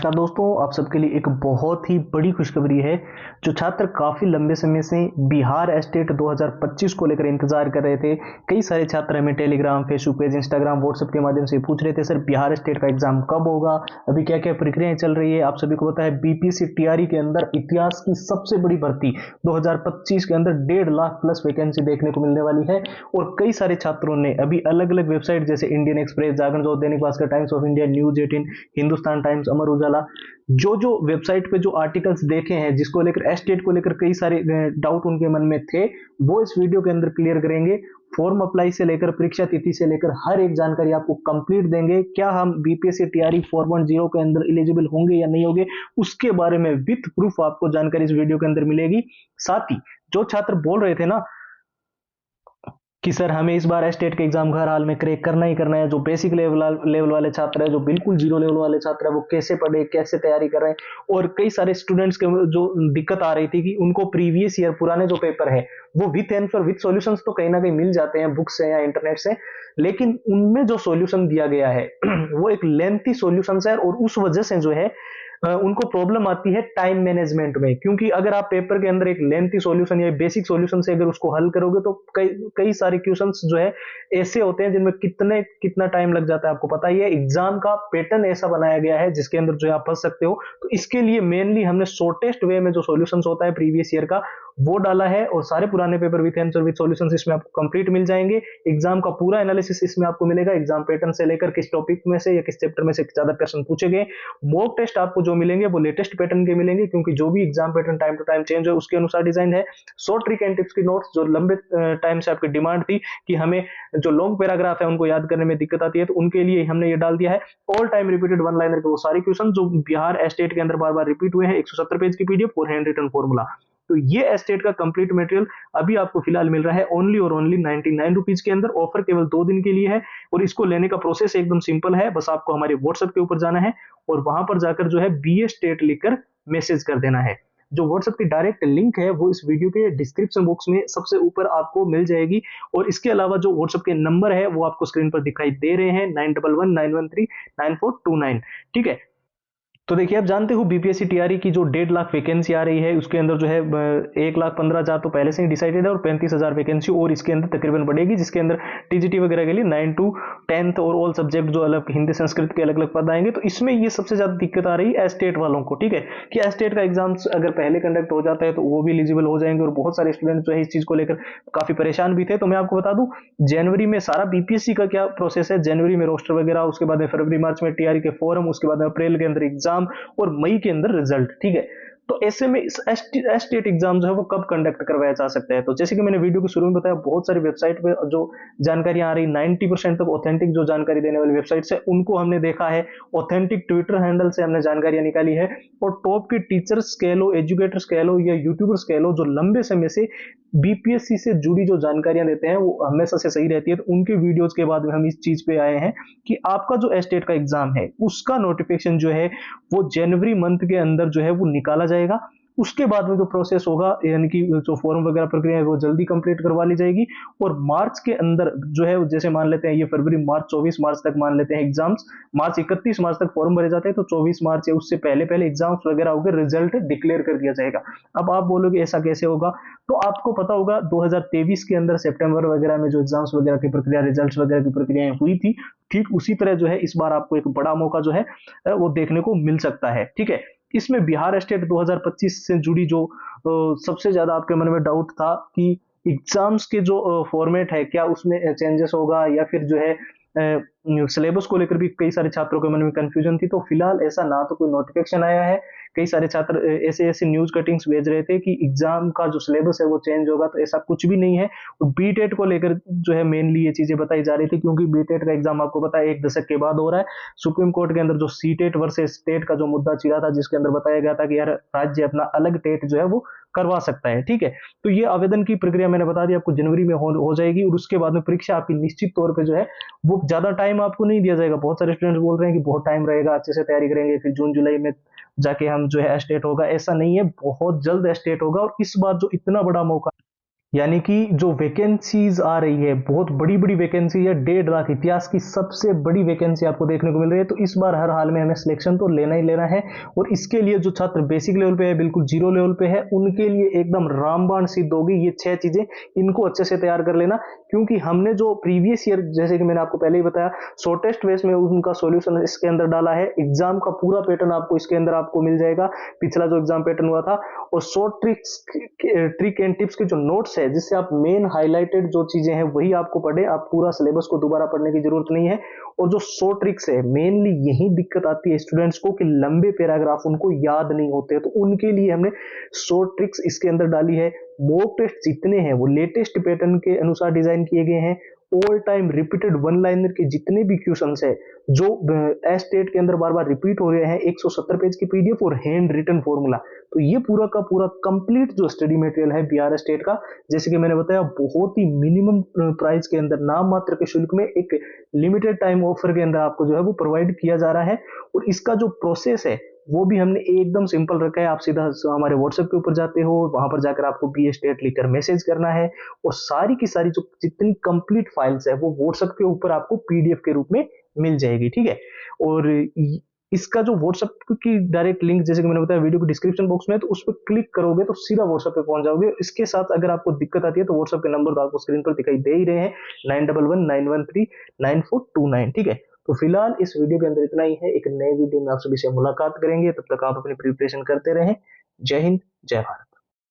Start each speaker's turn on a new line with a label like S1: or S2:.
S1: नमस्कार दोस्तों, आप सबके लिए एक बहुत ही बड़ी खुशखबरी है। जो छात्र काफ़ी लंबे समय से बिहार एस्टेट 2025 को लेकर इंतजार कर रहे थे। कई सारे छात्र हमें Telegram, Facebook page, Instagram, WhatsApp के माध्यम से पूछ रहे थे, सर बिहार एस्टेट का एग्जाम कब होगा, अभी क्या क्या प्रक्रियाएं चल रही है। आप सभी को पता है बीपीएससी टीआरई के अंदर इतिहास की सबसे बड़ी भर्ती 2025 के अंदर 1.5 लाख प्लस वैकेंसी देखने को मिलने वाली है। और कई सारे छात्रों ने अभी अलग अलग वेबसाइट जैसे Indian express, Jagran Jyoti, Dainik Bhaskar, Times of India, News 18, Hindustan Times, Amar Ujala, जो वेबसाइट पे जो आर्टिकल्स देखे हैं जिसको लेकर एस्टेट को लेकर कई सारे डाउट उनके मन में थे, वो इस वीडियो के अंदर क्लियर करेंगे। फॉर्म अप्लाई से लेकर परीक्षा तिथि से लेकर हर एक जानकारी आपको कंप्लीट देंगे। क्या हम बीपीएससी टीआरई 4.0 के अंदर एलिजिबल होंगे या नहीं होंगे, उसके बारे में विथ प्रूफ आपको जानकारी इस वीडियो के अंदर मिलेगी। साथ ही जो छात्र बोल रहे थे ना कि सर हमें इस बार एस्टेट के एग्जाम हर हाल में क्रैक करना ही करना है, जो बेसिक लेवल वाले छात्र है, जो बिल्कुल जीरो लेवल वाले छात्र है, वो कैसे पढ़े, कैसे तैयारी कर रहे हैं। और कई सारे स्टूडेंट्स के जो दिक्कत आ रही थी कि उनको प्रीवियस ईयर पुराने जो पेपर है वो विथ आंसर विथ सॉल्यूशंस तो कहीं ना कहीं मिल जाते हैं बुक से या इंटरनेट से, लेकिन उनमें जो सॉल्यूशन दिया गया है वो एक लेंथी सॉल्यूशन है। और उस वजह से जो है उनको प्रॉब्लम आती है टाइम मैनेजमेंट में, क्योंकि अगर आप पेपर के अंदर एक लेंथी सॉल्यूशन या बेसिक सॉल्यूशन से अगर उसको हल करोगे तो कई कई सारे क्वेश्चंस जो है ऐसे होते हैं जिनमें कितना टाइम लग जाता है। आपको पता ही है एग्जाम का पैटर्न ऐसा बनाया गया है जिसके अंदर जो है आप फंस सकते हो। तो इसके लिए मेनली हमने शॉर्टेस्ट वे में जो सॉल्यूशंस होता है प्रीवियस ईयर का वो डाला है, और सारे पुराने paper with answer with solutions इसमें आपको कंप्लीट मिल जाएंगे। एग्जाम का पूरा एनालिसिस इसमें आपको मिलेगा, एग्जाम पैटर्न से लेकर किस टॉपिक में से या किस चैप्टर में से ज्यादा क्वेश्चन पूछे गए। मॉक टेस्ट आपको जो मिलेंगे वो लेटेस्ट पैटर्न के मिलेंगे, क्योंकि जो भी exam pattern time to time change है उसके अनुसार डिजाइन है। शॉर्ट ट्रिक एंड टिप्स की नोट्स जो लंबे टाइम से आपकी डिमांड थी कि हमें जो लॉन्ग पैराग्राफ है उनको याद करने में दिक्कत आती है, तो उनके लिए हमने ये डाल दिया है। All time repeated one liner के वो सारे क्वेश्चन जो बिहार एस्टेट के अंदर बार बार रिपीट हुए हैं, 170 पेज की पीडीएफ और हैंड रिटन फॉर्मूला। तो ये एस्टेट का कंप्लीट मटेरियल अभी आपको फिलहाल मिल रहा है ओनली और ओनली 99 रुपीज के अंदर। ऑफर केवल 2 दिन के लिए है और इसको लेने का प्रोसेस एकदम सिंपल है। बस आपको हमारे व्हाट्सएप के ऊपर जाना है और वहां पर जाकर जो है बीए स्टेट लिखकर मैसेज कर देना है। जो व्हाट्सएप की डायरेक्ट लिंक है वो इस वीडियो के डिस्क्रिप्शन बॉक्स में सबसे ऊपर आपको मिल जाएगी। और इसके अलावा जो व्हाट्सएप के नंबर है वो आपको स्क्रीन पर दिखाई दे रहे हैं, 9119139429। ठीक है, तो देखिए आप जानते हो बीपीएससी टीआरई की जो 1.5 लाख वैकेंसी आ रही है उसके अंदर जो है 1,15,000 तो पहले से ही डिसाइडेड है और 35,000 वैकेंसी और इसके अंदर तकरीबन बढ़ेगी, जिसके अंदर टीजीटी वगैरह के लिए 9 to 10th और ऑल सब्जेक्ट जो अलग हिंदी संस्कृत के अलग अलग पद आएंगे। तो इसमें ये सबसे ज्यादा दिक्कत आ रही है एस्टेट वालों को। ठीक है, कि एस्टेट का एग्जाम अगर पहले कंडक्ट हो जाता है तो वो भी एलिजिबल हो जाएंगे, और बहुत सारे स्टूडेंट जो है इस चीज को लेकर काफी परेशान भी थे। तो मैं आपको बता दूं जनवरी में सारा बीपीएससी का क्या प्रोसेस है, जनवरी में रोस्टर वगैरह, उसके बाद में फरवरी मार्च में टीआरई के फॉरम, उसके बाद में अप्रैल के अंदर एग्जाम और मई के अंदर रिजल्ट। ठीक है, तो ऐसे में इस एस्टेट एग्जाम जो है वो कब कंडक्ट करवाया जा सकता है। तो जैसे कि मैंने वीडियो के शुरू में बताया, बहुत सारी वेबसाइट पे जो जानकारी आ रही 90% तक ऑथेंटिक जो जानकारी देने वाली वेबसाइट्स है उनको हमने देखा है, ऑथेंटिक ट्विटर हैंडल से हमने जानकारियां निकाली है, और टॉप की टीचर्स कह लो, एजुकेटर्स कह लो या यूट्यूबर्स कह लो, जो लंबे समय से बीपीएससी से जुड़ी जो जानकारियां देते हैं वो हमेशा से सही रहती है। तो उनके वीडियोस के बाद में हम इस चीज पे आए हैं कि आपका जो एस्टेट का एग्जाम है उसका नोटिफिकेशन जो है वो जनवरी मंथ के अंदर जो है वो निकाला जाएगा। उसके बाद में जो प्रोसेस होगा, यानी कि जो फॉर्म वगैरह प्रक्रिया है वो जल्दी कंप्लीट करवा ली जाएगी। और मार्च के अंदर जो है, जैसे मान लेते हैं ये फरवरी मार्च 24 मार्च तक मान लेते हैं एग्जाम्स, मार्च 31 मार्च तक फॉर्म भरे जाते हैं, तो 24 मार्च या उससे पहले पहले एग्जाम्स वगैरह होकर रिजल्ट डिक्लेयर कर दिया जाएगा। अब आप बोलोगे ऐसा कैसे होगा, तो आपको पता होगा 2023 के अंदर सितंबर वगैरह में जो एग्जाम्स वगैरह की प्रक्रिया, रिजल्ट्स वगैरह की प्रक्रियाएं हुई थी, ठीक उसी तरह जो है इस बार आपको एक बड़ा मौका जो है वो देखने को मिल सकता है। ठीक है, इसमें बिहार स्टेट 2025 से जुड़ी जो सबसे ज्यादा आपके मन में डाउट था कि एग्जाम्स के जो फॉर्मेट है क्या उसमें चेंजेस होगा, या फिर जो है सिलेबस को लेकर भी कई सारे छात्रों के मन में कंफ्यूजन थी। तो फिलहाल ऐसा ना तो कोई नोटिफिकेशन आया है, कई सारे छात्र ऐसे ऐसे न्यूज कटिंग्स भेज रहे थे कि एग्जाम का जो सिलेबस है वो चेंज होगा, तो ऐसा कुछ भी नहीं है। बीटेट को लेकर जो है मेनली ये चीजें बताई जा रही थी, क्योंकि बीटेट का एग्जाम आपको पता है 1 दशक के बाद हो रहा है। सुप्रीम कोर्ट के अंदर जो सीटेट वर्सेस स्टेट का जो मुद्दा चिरा था, जिसके अंदर बताया गया था कि यार राज्य अपना अलग टेट जो है वो करवा सकता है। ठीक है, तो ये आवेदन की प्रक्रिया मैंने बता दी आपको जनवरी में हो जाएगी, और उसके बाद में परीक्षा आपकी निश्चित तौर पे जो है वो ज्यादा टाइम आपको नहीं दिया जाएगा। बहुत सारे स्टूडेंट्स बोल रहे हैं कि बहुत टाइम रहेगा, अच्छे से तैयारी करेंगे फिर जून जुलाई में जाके हम जो है एस्टेट होगा, ऐसा नहीं है, बहुत जल्द एस्टेट होगा। और इस बार जो इतना बड़ा मौका यानी कि जो वैकेंसीज आ रही है, बहुत बड़ी बड़ी वैकेंसी है, 1.5 लाख, इतिहास की सबसे बड़ी वैकेंसी आपको देखने को मिल रही है। तो इस बार हर हाल में हमें सिलेक्शन तो लेना ही लेना है, और इसके लिए जो छात्र बेसिक लेवल पे है, बिल्कुल जीरो लेवल पे है, उनके लिए एकदम रामबाण सिद्ध होगी ये 6 चीजें। इनको अच्छे से तैयार कर लेना, क्योंकि हमने जो प्रीवियस ईयर, जैसे कि मैंने आपको पहले ही बताया, शॉर्टेस्ट वेज में उनका सॉल्यूशन इसके अंदर डाला है। एग्जाम का पूरा पैटर्न आपको इसके अंदर आपको मिल जाएगा, पिछला जो एग्जाम पैटर्न हुआ था। और शॉर्ट ट्रिक एंड टिप्स के जो नोट्स है, जिससे आप मेन हाईलाइटेड जो चीजें हैं वही आपको पढ़े, आप पूरा सिलेबस को दोबारा पढ़ने की जरूरत नहीं है। और जो शॉर्ट ट्रिक्स है, मेनली यही दिक्कत आती है स्टूडेंट्स को कि लंबे पैराग्राफ उनको याद नहीं होते, तो उनके लिए हमने शॉर्ट ट्रिक्स इसके अंदर डाली है। मॉक टेस्ट जितने हैं वो लेटेस्ट पैटर्न के अनुसार डिजाइन किए गए हैं। All time repeated one liner के जितने भी क्वेश्चंस है जो एस टेट के अंदर बार बार रिपीट हो रहे हैं, 170 पेज की पीडीएफ और हैंड रिटन फॉर्मूला, तो ये पूरा का पूरा कंप्लीट जो स्टडी मटेरियल है बिहार स्टेट का, जैसे कि मैंने बताया, बहुत ही मिनिमम प्राइस के अंदर, नाम मात्र के शुल्क में, एक लिमिटेड टाइम ऑफर के अंदर आपको जो है वो प्रोवाइड किया जा रहा है। और इसका जो प्रोसेस है वो भी हमने एकदम सिंपल रखा है। आप सीधा हमारे व्हाट्सएप के ऊपर जाते हो, वहां पर जाकर आपको बी स्टेट लिखकर मैसेज करना है, और सारी की सारी जो जितनी कंप्लीट फाइल्स है वो व्हाट्सएप के ऊपर आपको पीडीएफ के रूप में मिल जाएगी, ठीक है। और इसका जो व्हाट्सएप की डायरेक्ट लिंक, जैसे कि मैंने बताया, वीडियो के डिस्क्रिप्शन बॉक्स में है, तो उस पर क्लिक करोगे तो सीधा व्हाट्सएप पे पहुंच जाओगे। इसके साथ अगर आपको दिक्कत आती है तो व्हाट्सएप के नंबर तो आपको स्क्रीन पर दिखाई दे ही रहे हैं, 9119139429, ठीक है। तो फिलहाल इस वीडियो के अंदर इतना ही है। एक नए वीडियो में आप सभी से मुलाकात करेंगे, तब तक आप अपनी प्रिपरेशन करते रहें। जय हिंद, जय भारत।